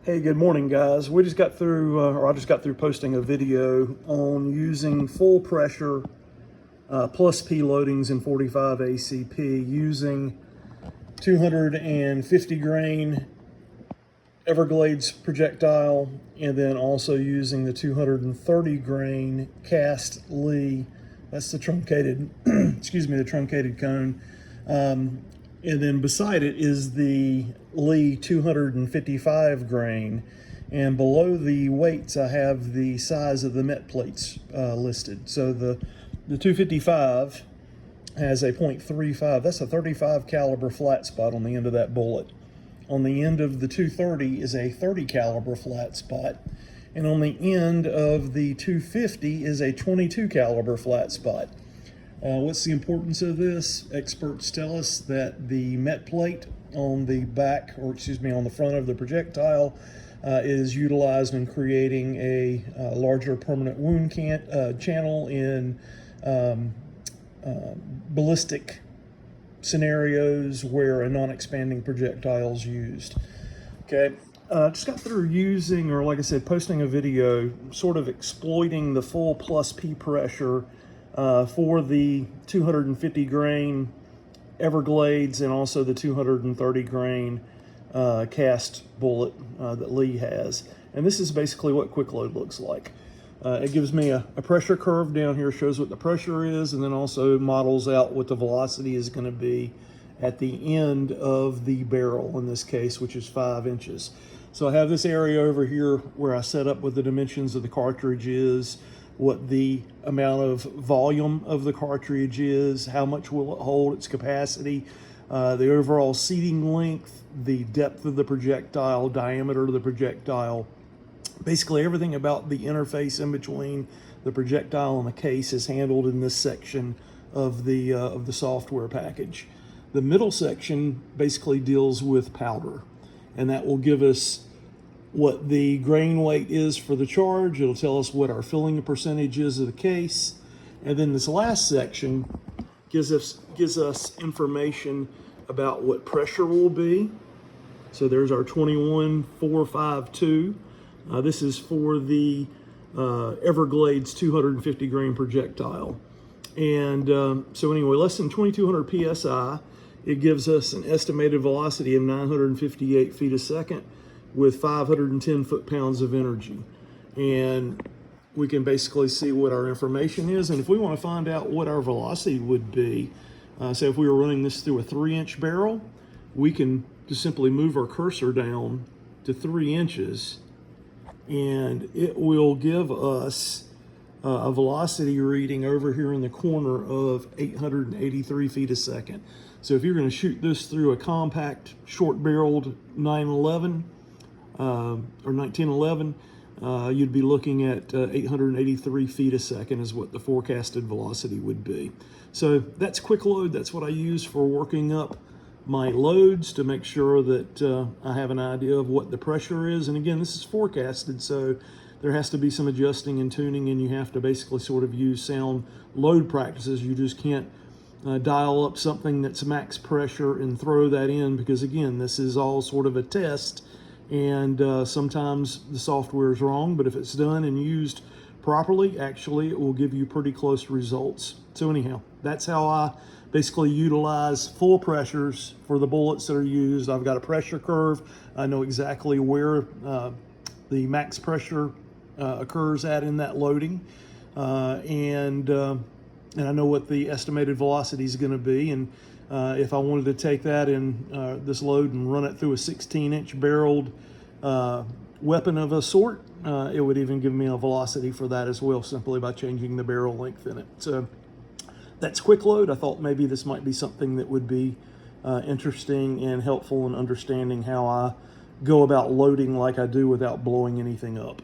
Hey, good morning, guys. We just got through, or I just got through posting a video on using full pressure plus P loadings in 45 ACP using 250 grain Everglades projectile, and then also using the 230 grain cast Lee. That's the truncated, excuse me, the truncated cone. And then beside it is the Lee 255 grain. And below the weights, I have the size of the met plates listed. So the 255 has a .35. That's a 35 caliber flat spot on the end of that bullet. On the end of the 230 is a 30 caliber flat spot. And on the end of the 250 is a 22 caliber flat spot. What's the importance of this? Experts tell us that the met plate on the back, or excuse me, on the front of the projectile is utilized in creating a larger permanent wound channel in ballistic scenarios where a non-expanding projectile is used. Okay, just got through using, or like I said, posting a video sort of exploiting the full plus P pressure for the 250 grain Everglades and also the 230 grain cast bullet that Lee has. And this is basically what quick load looks like. It gives me a pressure curve down here, shows what the pressure is, and then also models out what the velocity is going to be at the end of the barrel in this case, which is 5 inches. So I have this area over here where I set up what the dimensions of the cartridge is, what the amount of volume of the cartridge is, how much will it hold, its capacity, the overall seating length, the depth of the projectile, diameter of the projectile. Basically everything about the interface in between the projectile and the case is handled in this section of the software package. The middle section basically deals with powder, and that will give us what the grain weight is for the charge. It'll tell us what our filling percentage is of the case. And then this last section gives us information about what pressure will be. So there's our 21,452. This is for the Everglades 250 grain projectile. And so anyway, less than 2,200 PSI. It gives us an estimated velocity of 958 feet a second with 510 foot-pounds of energy. And we can basically see what our information is. And if we want to find out what our velocity would be, say if we were running this through a 3-inch barrel, we can just simply move our cursor down to 3 inches, and it will give us a velocity reading over here in the corner of 883 feet a second. So if you're going to shoot this through a compact short-barreled 911 or 1911, you'd be looking at 883 feet a second is what the forecasted velocity would be. So that's quick load. That's what I use for working up my loads to make sure that I have an idea of what the pressure is. And again, this is forecasted, so there has to be some adjusting and tuning, and you have to basically sort of use sound load practices. You just can't dial up something that's max pressure and throw that in, because again, this is all sort of a test, and sometimes the software is wrong, but if it's done and used properly, actually it will give you pretty close results. So anyhow, that's how I basically utilize full pressures for the bullets that are used. I've got a pressure curve. I know exactly where the max pressure occurs at in that loading, and I know what the estimated velocity is going to be. And if I wanted to take that in this load and run it through a 16-inch barreled weapon of a sort, it would even give me a velocity for that as well, simply by changing the barrel length in it. So that's quick load. I thought maybe this might be something that would be interesting and helpful in understanding how I go about loading like I do without blowing anything up.